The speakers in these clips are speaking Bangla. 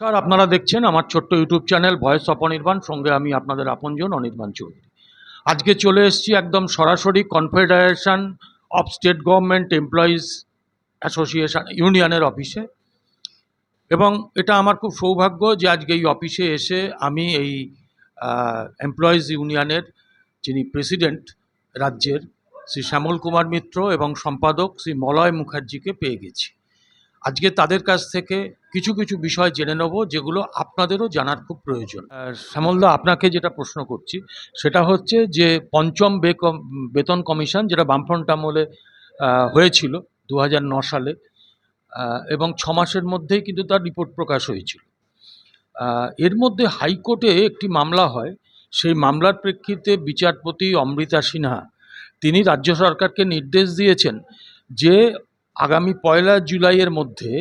নমস্কার, আপনারা দেখছেন আমার ছোট্ট YouTube channel voice of Anirban. সঙ্গে আমি আপনাদের আপনজন অনির্বাণ চৌধুরী। আজকে চলে এসেছি একদম সরাসরি confederation of state government employees association ইউনিয়নের অফিসে, এবং এটা আমার খুব সৌভাগ্য যে আজকে এই অফিসে এসে আমি এই এমপ্লয়িজ ইউনিয়নের যিনি প্রেসিডেন্ট রাজ্যের শ্রী শ্যামল কুমার মিত্র এবং সম্পাদক শ্রী মলয় মুখার্জিকে পেয়ে গেছি। আজকে তাদের কাছ থেকে কিছু কিছু বিষয় জেনে নেব যেগুলো আপনাদেরও জানার খুব প্রয়োজন। শ্যামলদা, আপনাকে যেটা প্রশ্ন করছি সেটা হচ্ছে যে পঞ্চম বেতন কমিশন, যেটা বামফ্রন্ট আমলে হয়েছিল 2009 সালে, এবং 6 মাসের মধ্যেই কিন্তু তার রিপোর্ট প্রকাশ হয়েছিল। এর মধ্যে হাইকোর্টে একটি মামলা হয়। সেই মামলার প্রেক্ষিতে বিচারপতি অমৃতা সিনহা তিনি রাজ্য সরকারকে নির্দেশ দিয়েছেন যে আগামী 1 জুলাইয়ের মধ্যে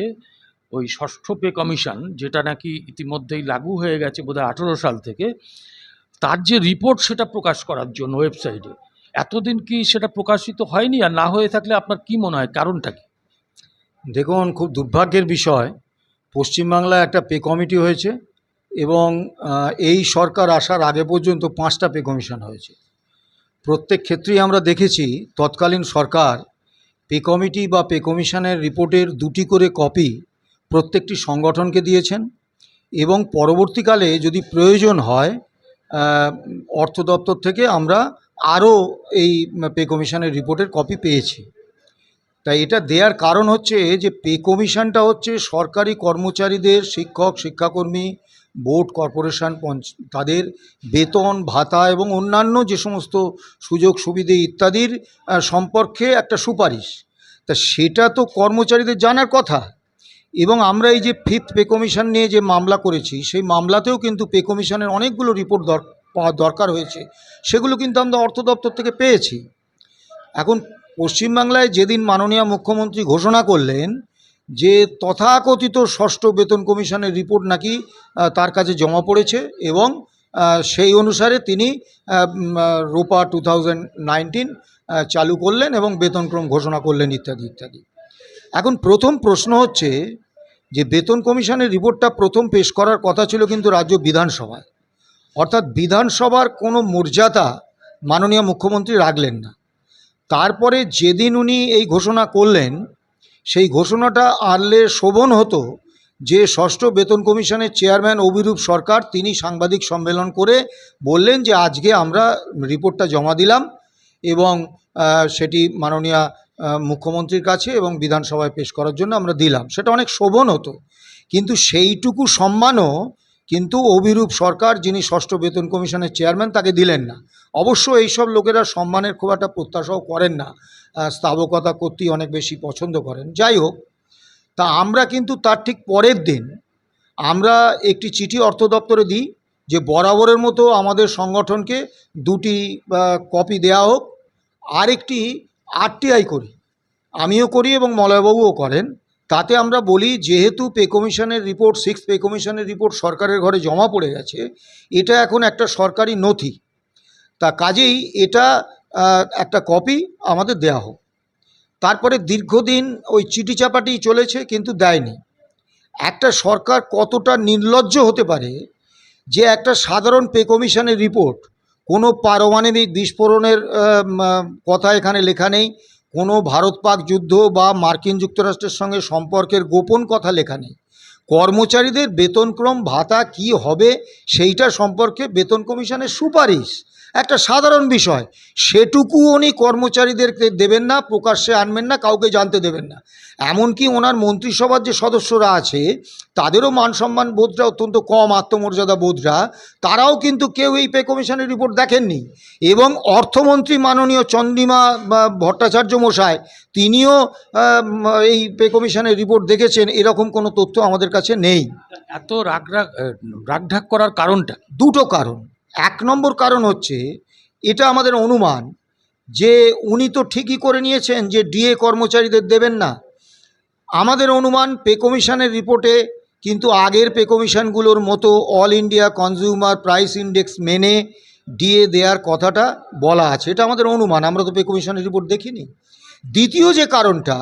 ওই ষষ্ঠ পে কমিশন, যেটা নাকি ইতিমধ্যেই লাগু হয়ে গেছে বোধহয় 18 সাল থেকে, তার যে রিপোর্ট সেটা প্রকাশ করার জন্য ওয়েবসাইটে। এতদিন কি সেটা প্রকাশিত হয়নি? আর না হয়ে থাকলে আপনার কি মনে হয় কারণটা কি? দেখুন, খুব দুর্ভাগ্যের বিষয়, পশ্চিমবাংলায় একটা পে কমিটি হয়েছে এবং এই সরকার আসার আগে পর্যন্ত 5টা পে কমিশন হয়েছে। প্রত্যেক ক্ষেত্রেই আমরা দেখেছি তৎকালীন সরকার পে কমিটি বা পে কমিশনের রিপোর্টের 2টি করে কপি প্রত্যেকটি সংগঠনকে দিয়েছেন এবং পরবর্তীকালে যদি প্রয়োজন হয় অর্থ দপ্তর থেকে আমরা আরও এই পে কমিশনের রিপোর্টের কপি পেয়েছি। তাই এটা দেওয়ার কারণ হচ্ছে যে পে কমিশনটা হচ্ছে সরকারি কর্মচারীদের, শিক্ষক, শিক্ষাকর্মী, বোর্ড, কর্পোরেশন, তাদের বেতন ভাতা এবং অন্যান্য যে সমস্ত সুযোগ সুবিধে ইত্যাদির সম্পর্কে একটা সুপারিশ। তা সেটা তো কর্মচারীদের জানার কথা। এবং আমরা এই যে 5th পে কমিশন নিয়ে যে মামলা করেছি, সেই মামলাতেও কিন্তু পে কমিশনের অনেকগুলো রিপোর্ট পাওয়ার দরকার হয়েছে, সেগুলো কিন্তু আমরা অর্থ দপ্তর থেকে পেয়েছি। এখন পশ্চিমবাংলায় যেদিন মাননীয় মুখ্যমন্ত্রী ঘোষণা করলেন যে তথাকথিত ষষ্ঠ বেতন কমিশনের রিপোর্ট নাকি তার কাছে জমা পড়েছে এবং সেই অনুসারে তিনি রোপা 2019 চালু করলেন এবং বেতনক্রম ঘোষণা করলেন ইত্যাদি ইত্যাদি। এখন প্রথম প্রশ্ন হচ্ছে যে বেতন কমিশনের রিপোর্টটা প্রথম পেশ করার কথা ছিল কিন্তু রাজ্য বিধানসভায়, অর্থাৎ বিধানসভার কোনো মর্যাদা মাননীয় মুখ্যমন্ত্রী রাখলেন না। তারপরে যেদিন উনি এই ঘোষণা করলেন, সেই ঘোষণাটা আনলে শোভন হতো যে ষষ্ঠ বেতন কমিশনের চেয়ারম্যান অভিরূপ সরকার তিনি সাংবাদিক সম্মেলন করে বললেন যে আজকে আমরা রিপোর্টটা জমা দিলাম এবং সেটি মাননীয় মুখ্যমন্ত্রীর কাছে এবং বিধানসভায় পেশ করার জন্য আমরা দিলাম, সেটা অনেক শোভন হতো। কিন্তু সেইটুকু সম্মানও কিন্তু অভিরূপ সরকার, যিনি ষষ্ঠ বেতন কমিশনের চেয়ারম্যান, তাকে দিলেন না। অবশ্য এইসব লোকেরা সম্মানের খুব একটা প্রত্যাশাও করেন না, স্থাবকতা করতেই অনেক বেশি পছন্দ করেন। যাই হোক, তা আমরা কিন্তু তার ঠিক পরের দিন আমরা একটি চিঠি অর্থ দপ্তরে দিই যে বরাবরের মতো আমাদের সংগঠনকে 2টি কপি দেওয়া হোক, আর একটি RTI করি, আমিও করি এবং মলয়বাবুও করেন। তাতে আমরা বলি যেহেতু পে কমিশনের রিপোর্ট, 6th পে কমিশনের রিপোর্ট সরকারের ঘরে জমা পড়ে গেছে, এটা এখন একটা সরকারি নথি, তা কাজেই এটা একটা কপি আমাদের দেয়া হোক। তারপরে দীর্ঘদিন ওই চিঠি চাপাটি চলেছে, কিন্তু দেয়নি। একটা সরকার কতটা নির্লজ্জ হতে পারে যে একটা সাধারণ পে কমিশনের রিপোর্ট, কোনো পারমাণবিক বিস্ফোরণের কথা এখানে লেখা নেই, কোনো ভারত পাক যুদ্ধ বা মার্কিন যুক্তরাষ্ট্রের সঙ্গে সম্পর্কের গোপন কথা লেখা নেই, কর্মচারীদের বেতনক্রম ভাতা কি হবে সেইটা সম্পর্কে বেতন কমিশনের সুপারিশ, একটা সাধারণ বিষয়, সেটুকু উনি কর্মচারীদেরকে দেবেন না, প্রকাশ্যে আনবেন না, কাউকে জানতে দেবেন না। এমনকি ওনার মন্ত্রিসভার যে সদস্যরা আছে তাদেরও মান সম্মান বোধটা অত্যন্ত কম, আত্মমর্যাদা বোধরা, তারাও কিন্তু কেউ এই পে কমিশনের রিপোর্ট দেখেননি। এবং অর্থমন্ত্রী মাননীয় চন্দ্রিমা ভট্টাচার্য মশাই, তিনিও এই পে কমিশনের রিপোর্ট দেখেছেন, এরকম কোনো তথ্য আমাদের কাছে নেই। এত রাগঢাক করার কারণটা? 2টো কারণ। 1 নম্বর কারণ হচ্ছে, এটা আমাদের অনুমান যে উনি তো ঠিকই করে নিয়েছেন যে ডিএ কর্মচারীদের দেবেন না। আমাদের অনুমান পে কমিশনের রিপোর্টে কিন্তু আগের পে কমিশনগুলোর মতো all India consumer price index মেনে ডিএ দেওয়ার কথাটা বলা আছে, এটা আমাদের অনুমান, আমরা তো পে কমিশনের রিপোর্ট দেখিনি। দ্বিতীয় যে কারণটা,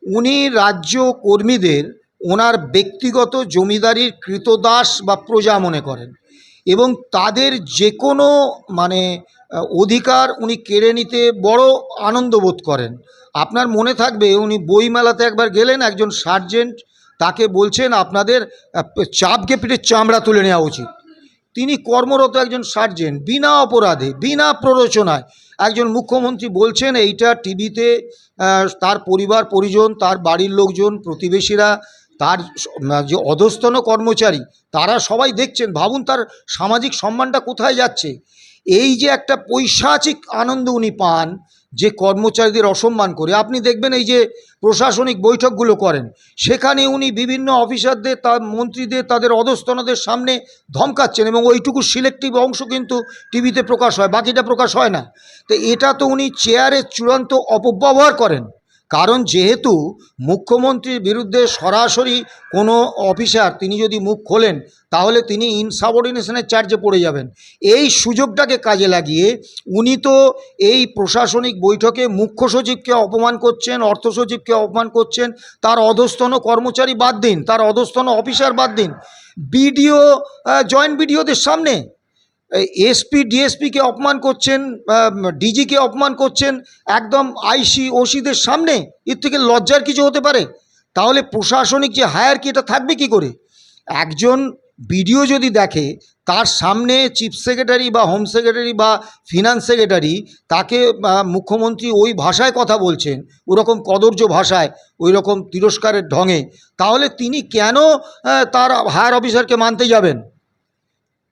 উনি রাজ্য কর্মীদের ওনার ব্যক্তিগত জমিদারির কৃতদাস বা প্রজা মনে করেন এবং তাদের যে কোনো মানে অধিকার উনি কেড়ে নিতে বড় আনন্দ বোধ করেন। আপনার মনে থাকবে উনি বইমেলাতে একবার গেলেন, একজন সার্জেন্ট তাকে বলছেন আপনাদের চাপকে পিঠে চামড়া তুলে নেওয়া উচিত। তিনি কর্মরত একজন সার্জেন্ট, বিনা অপরাধে বিনা প্ররোচনায় একজন মুখ্যমন্ত্রী বলছেন এইটা টিভিতে তার পরিবার পরিজন, তার বাড়ির লোকজন, প্রতিবেশীরা, তার যে অধস্তন কর্মচারী তারা সবাই দেখছেন। ভাবুন তার সামাজিক সম্মানটা কোথায় যাচ্ছে। এই যে একটা পৈশাচিক আনন্দ উনি পান যে কর্মচারীদের অসম্মান করে। আপনি দেখবেন এই যে প্রশাসনিক বৈঠকগুলো করেন সেখানে উনি বিভিন্ন অফিসারদের, তার মন্ত্রীদের, তাদের অধস্তনদের সামনে ধমকাচ্ছেন এবং ওইটুকু সিলেক্টিভ অংশ কিন্তু টিভিতে প্রকাশ হয়, বাকিটা প্রকাশ হয় না। তো এটা তো উনি চেয়ারের চূড়ান্ত অপব্যবহার করেন। কারণ যেহেতু মুখ্যমন্ত্রীর বিরুদ্ধে সরাসরি কোনো অফিসার তিনি যদি মুখ খোলেন তাহলে তিনি ইনসাবঅর্ডিনেশনের চার্জে পড়ে যাবেন। এই সুযোগটাকে কাজে লাগিয়ে উনি তো এই প্রশাসনিক বৈঠকে মুখ্য সচিবকে অপমান করছেন, অর্থ সচিবকে অপমান করছেন, তার অধস্তন কর্মচারী বাদ দিন, তার অধস্তন অফিসার বাদ দিন, বিডিও, জয়েন্ট বিডিওদের সামনে এসপি ডিএসপিকে অপমান করছেন, ডিজিকে অপমান করছেন, একদম আইসি ওসিদের সামনে। এর থেকে লজ্জার কিছু হতে পারে? তাহলে প্রশাসনিক যে হায়ারকি এটা থাকবে কি করে? একজন বিডিও যদি দেখে তার সামনে চিফ সেক্রেটারি বা হোম সেক্রেটারি বা ফিনান্স সেক্রেটারি তাকে মুখ্যমন্ত্রী ওই ভাষায় কথা বলছেন, ওরকম কদর্য ভাষায়, ওই রকম তিরস্কারের ঢঙে, তাহলে তিনি কেন তার হায়ার অফিসারকে মানতে যাবেন?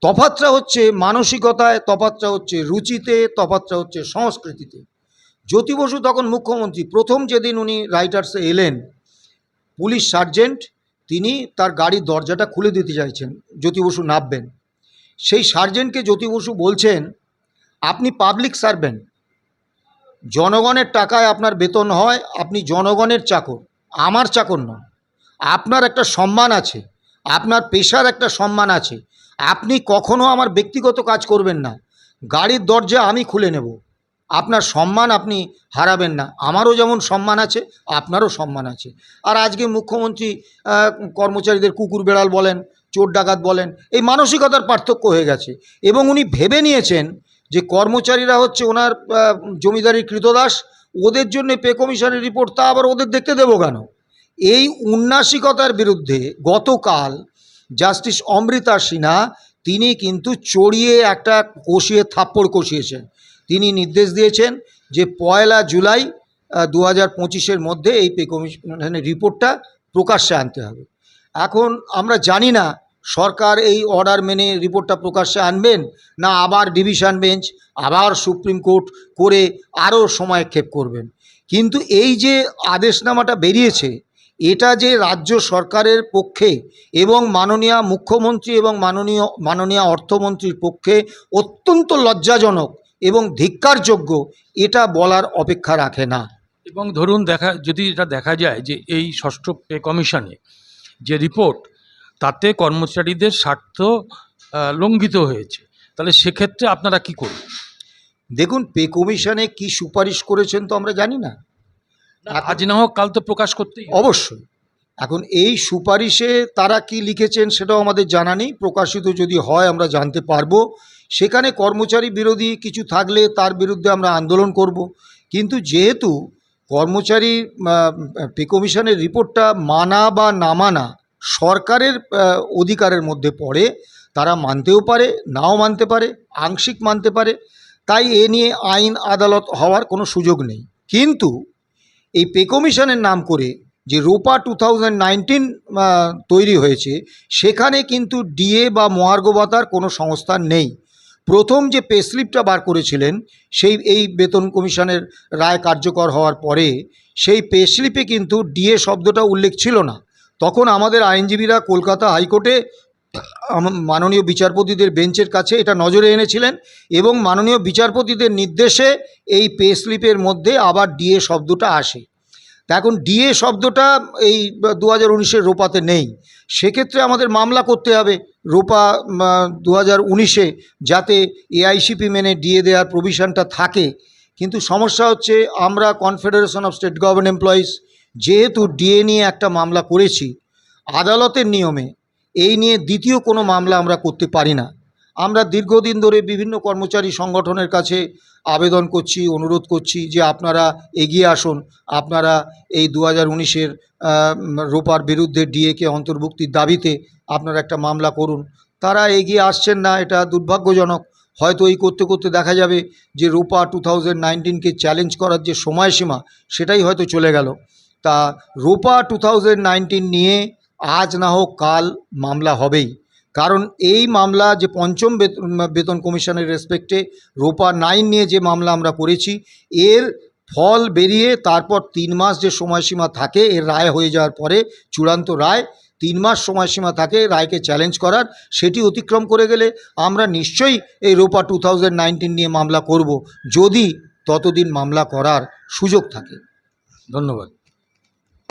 তফাৎটা হচ্ছে মানসিকতায়, তফাৎটা হচ্ছে রুচিতে, তফাৎটা হচ্ছে সংস্কৃতিতে। জ্যোতি বসু তখন মুখ্যমন্ত্রী, প্রথম যেদিন উনি রাইটার্সে এলেন, পুলিশ সার্জেন্ট তিনি তার গাড়ির দরজাটা খুলে দিতে চাইছেন, জ্যোতি বসু নামবেন। সেই সার্জেন্টকে জ্যোতি বসু বলছেন, আপনি পাবলিক সার্ভেন্ট, জনগণের টাকায় আপনার বেতন হয়, আপনি জনগণের চাকর, আমার চাকর নন। আপনার একটা সম্মান আছে, আপনার পেশার একটা সম্মান আছে, আপনি কখনো আমার ব্যক্তিগত কাজ করবেন না। গাড়ির দরজা আমি খুলে নেব, আপনার সম্মান আপনি হারাবেন না। আমারও যেমন সম্মান আছে আপনারও সম্মান আছে। আর আজকে মুখ্যমন্ত্রী কর্মচারীদের কুকুর বেড়াল বলেন, চোর ডাকাত বলেন, এই মানসিকতার পার্থক্য হয়ে গেছে এবং উনি ভেবে নিয়েছেন যে কর্মচারীরা হচ্ছে ওনার জমিদারির কৃতদাস, ওদের জন্য পে কমিশনের রিপোর্ট তা আবার ওদের দেখতে দেবো কেন? এই উন্নাসিকতার বিরুদ্ধে গতকাল জাস্টিস অমৃতা সিনহা তিনি কিন্তু চড়িয়ে একটা কষিয়ে থাপ্পড় কষিয়েছেন। তিনি নির্দেশ দিয়েছেন যে 1 জুলাই 2025-এর মধ্যে এই পে কমিশনের রিপোর্টটা প্রকাশ্যে আনতে হবে। এখন আমরা জানি না সরকার এই অর্ডার মেনে রিপোর্টটা প্রকাশ্যে আনবেন না আবার ডিভিশন বেঞ্চ, আবার সুপ্রিম কোর্ট করে আরও সময়ক্ষেপ করবেন। কিন্তু এই যে আদেশনামাটা বেরিয়েছে এটা যে রাজ্য সরকারের পক্ষে এবং মাননীয় মুখ্যমন্ত্রী এবং মাননীয় অর্থমন্ত্রীর পক্ষে অত্যন্ত লজ্জাজনক এবং ধিক্কারযোগ্য, এটা বলার অপেক্ষা রাখে না। এবং ধরুন যদি এটা দেখা যায় যে এই ষষ্ঠ পে কমিশনে যে রিপোর্ট তাতে কর্মচারীদের স্বার্থ লঙ্ঘিত হয়েছে, তাহলে সেক্ষেত্রে আপনারা কি করবেন? দেখুন, পে কমিশনে কি সুপারিশ করেছেন তো আমরা জানি না, আজ না হোক কাল তো প্রকাশ করতেই হবে। অবশ্যই। এখন এই সুপারিশে তারা কি লিখেছেন সেটাও আমাদের জানা নেই, প্রকাশিত যদি হয় আমরা জানতে পারবো। সেখানে কর্মচারী বিরোধী কিছু থাকলে তার বিরুদ্ধে আমরা আন্দোলন করব। কিন্তু যেহেতু কর্মচারী পে কমিশনের রিপোর্টটা মানা বা না মানা সরকারের অধিকারের মধ্যে পড়ে, তারা মানতেও পারে, নাও মানতে পারে, আংশিক মানতে পারে, তাই এ নিয়ে আইন আদালত হওয়ার কোনো সুযোগ নেই। কিন্তু এই পে কমিশনের নাম করে যে রোপা 2019 তৈরি হয়েছে সেখানে কিন্তু ডিএ বা মহার্ঘ ভাতার কোনো সংস্থান নেই। প্রথম যে পে স্লিপটা বার করেছিলেন এই বেতন কমিশনের রায় কার্যকর হওয়ার পরে সেই পে স্লিপে কিন্তু ডিএ শব্দটা উল্লেখ ছিল না। তখন আমাদের আইনজীবীরা কলকাতা হাইকোর্টে মাননীয় বিচারপতিদের বেঞ্চের কাছে এটা নজরে এনেছিলেন এবং মাননীয় বিচারপতিদের নির্দেশে এই পে স্লিপের মধ্যে আবার ডিএ শব্দটা আসে। তা এখন ডিএ শব্দটা এই 2019-এর রোপাতে নেই, সেক্ষেত্রে আমাদের মামলা করতে হবে রোপা 2019-এ যাতে এআইসিপি মেনে ডিএ দেওয়ার প্রভিশনটা থাকে। কিন্তু সমস্যা হচ্ছে আমরা confederation of state government employees যেহেতু ডিএ নিয়ে একটা মামলা করেছি, আদালতের নিয়মে এই নিয়ে দ্বিতীয় কোনো মামলা আমরা করতে পারি না। আমরা দীর্ঘদিন ধরে বিভিন্ন কর্মচারী সংগঠনের কাছে আবেদন করছি, অনুরোধ করছি যে আপনারা এগিয়ে আসুন, আপনারা এই 2019-এর রোপার বিরুদ্ধে ডিএকে অন্তর্ভুক্তির দাবিতে আপনারা একটা মামলা করুন। তারা এগিয়ে আসছেন না, এটা দুর্ভাগ্যজনক। হয়তো এই করতে করতে দেখা যাবে যে রোপা 2019-কে চ্যালেঞ্জ করার যে সময়সীমা সেটাই হয়তো চলে গেল। তা রোপা 2019 নিয়ে আজ না হোক কাল মামলা হবেই, কারণ এই মামলা যে পঞ্চম বেতন কমিশনের রেসপেক্টে রোপা 9 নিয়ে যে মামলা আমরা করেছি, এর ফল বেরিয়ে তারপর 3 মাস যে সময়সীমা থাকে, এর রায় হয়ে যাওয়ার পরে চূড়ান্ত রায় 3 মাস সময়সীমা থাকে রায়কে চ্যালেঞ্জ করার। সেটি অতিক্রম করে গেলে আমরা নিশ্চয়ই এই রোপা 2019 নিয়ে মামলা করব, যদি ততদিন মামলা করার সুযোগ থাকে। ধন্যবাদ।